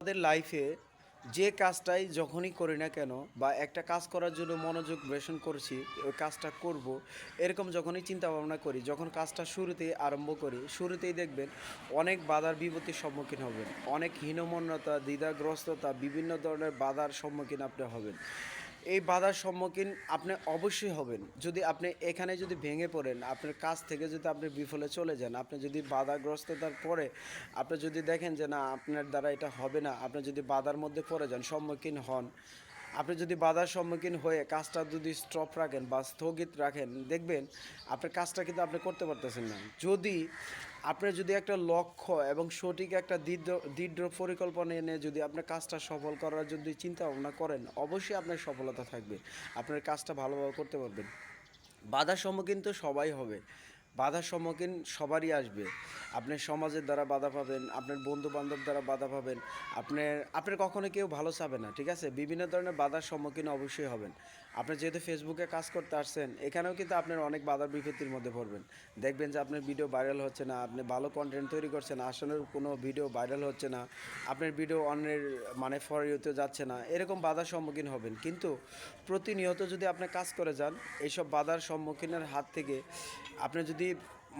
আমাদের লাইফে যে কাজটাই যখনই করি না কেন বা একটা কাজ করার জন্য মনোযোগ বেশন করছি, ওই কাজটা করব, এরকম যখনই চিন্তা ভাবনা করি, যখন কাজটা শুরুতেই আরম্ভ করি, শুরুতেই দেখবেন অনেক বাধার বিপত্তির সম্মুখীন হবেন, অনেক হীনমন্যতা, দ্বিধাগ্রস্ততা, বিভিন্ন ধরনের বাধার সম্মুখীন আপনি হবেন। এই বাধার সম্মুখীন আপনি অবশ্যই হবেন যদি আপনি এখানে যদি ভেঙে পড়েন, আপনার কাজ থেকে যদি আপনি বিফলে চলে যান, আপনি যদি বাধাগ্রস্ততার পরে আপনি যদি দেখেন যে না আপনার দ্বারা এটা হবে না, আপনি যদি বাধার মধ্যে পড়ে যান, সম্মুখীন হন, আপনি যদি বাধার সম্মুখীন হয়ে কাজটা যদি স্টপ রাখেন বা স্থগিত রাখেন, দেখবেন আপনার কাজটা কিন্তু আপনি করতে পারতেছেন না। যদি আপনার যদি একটা লক্ষ্য এবং সঠিক একটা দৃঢ় পরিকল্পনা এনে যদি আপনার কাজটা সফল করার যদি চিন্তা ভাবনা করেন, অবশ্যই আপনার সফলতা থাকবে, আপনার কাজটা ভালোভাবে করতে পারবেন। বাধার সম্মুখীন তো সবাই হবে, বাধার সম্মুখীন সবারই আসবে। আপনার সমাজের দ্বারা বাধা পাবেন, আপনার বন্ধু বান্ধব দ্বারা বাধা পাবেন, আপনার কখনো কেউ ভালো চাবে না, ঠিক আছে? বিভিন্ন ধরনের বাধার সম্মুখীন অবশ্যই হবেন। আপনি যেহেতু ফেসবুকে কাজ করতে আসছেন, এখানেও কিন্তু আপনার অনেক বাধার বিপত্তির মধ্যে পড়বেন। দেখবেন যে আপনার ভিডিও ভাইরাল হচ্ছে না, আপনি ভালো কন্টেন্ট তৈরি করছেন, আসলে কোনো ভিডিও ভাইরাল হচ্ছে না, আপনার ভিডিও অন্যের মানে ফর ইউতে যাচ্ছে না, এরকম বাধার সম্মুখীন হবেন। কিন্তু প্রতিনিয়ত যদি আপনি কাজ করে যান, এইসব বাধার সম্মুখীনের হাত থেকে আপনি যদি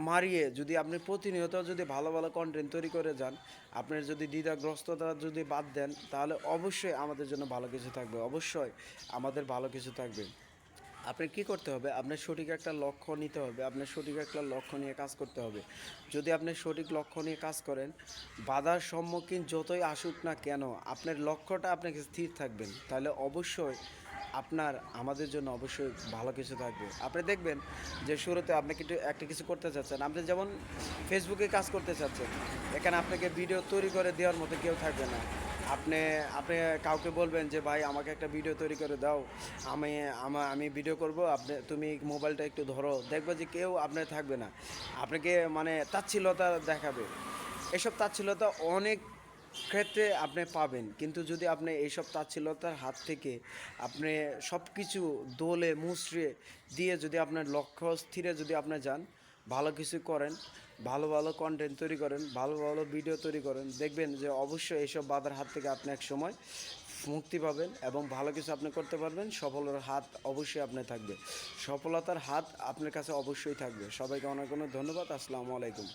মারিয়ে যদি আপনি প্রতিনিয়ত যদি ভালো ভালো কন্টেন্ট তৈরি করে যান, আপনার যদি দ্বিধাগ্রস্ততা যদি বাদ দেন, তাহলে অবশ্যই আমাদের জন্য ভালো কিছু থাকবে, অবশ্যই আমাদের ভালো কিছু থাকবে। আপনার কী করতে হবে? আপনার সঠিক একটা লক্ষ্য নিতে হবে, আপনার সঠিক একটা লক্ষ্য নিয়ে কাজ করতে হবে। যদি আপনি সঠিক লক্ষ্য নিয়ে কাজ করেন, বাধার সম্মুখীন যতই আসুক না কেন, আপনার লক্ষ্যটা আপনাকে স্থির থাকবেন, তাহলে অবশ্যই আপনার আমাদের জন্য অবশ্যই ভালো কিছু থাকবে। আপনি দেখবেন যে শুরুতে আপনি কিন্তু একটা কিছু করতে চাচ্ছেন, আপনি যেমন ফেসবুকে কাজ করতে চাচ্ছেন, এখানে আপনাকে ভিডিও তৈরি করে দেওয়ার মতো কেউ থাকবে না। আপনি আপনি কাউকে বলবেন যে ভাই আমাকে একটা ভিডিও তৈরি করে দাও, আমি আমি ভিডিও করব, তুমি মোবাইলটা একটু ধরো, দেখবে যে কেউ আপনার থাকবে না, আপনাকে মানে তাচ্ছিল্যতা দেখাবে। এসব তাচ্ছিল্যতা অনেক ক্ষেত্রে আপনি পাবেন, কিন্তু যদি আপনি এইসব তাচ্ছিল্যতার হাত থেকে আপনি সব কিছু দোলে মুচড়ে দিয়ে যদি আপনার লক্ষ্য স্থিরে যদি আপনি যান, ভালো কিছু করেন, ভালো ভালো কন্টেন্ট তৈরি করেন, ভালো ভালো ভিডিও তৈরি করেন, দেখবেন যে অবশ্যই এইসব বাধার হাত থেকে আপনি এক সময় মুক্তি পাবেন এবং ভালো কিছু আপনি করতে পারবেন। সফলতার হাত অবশ্যই আপনার থাকবে, সফলতার হাত আপনার কাছে অবশ্যই থাকবে। সবাইকে অনেক অনেক ধন্যবাদ। আসসালামু আলাইকুম।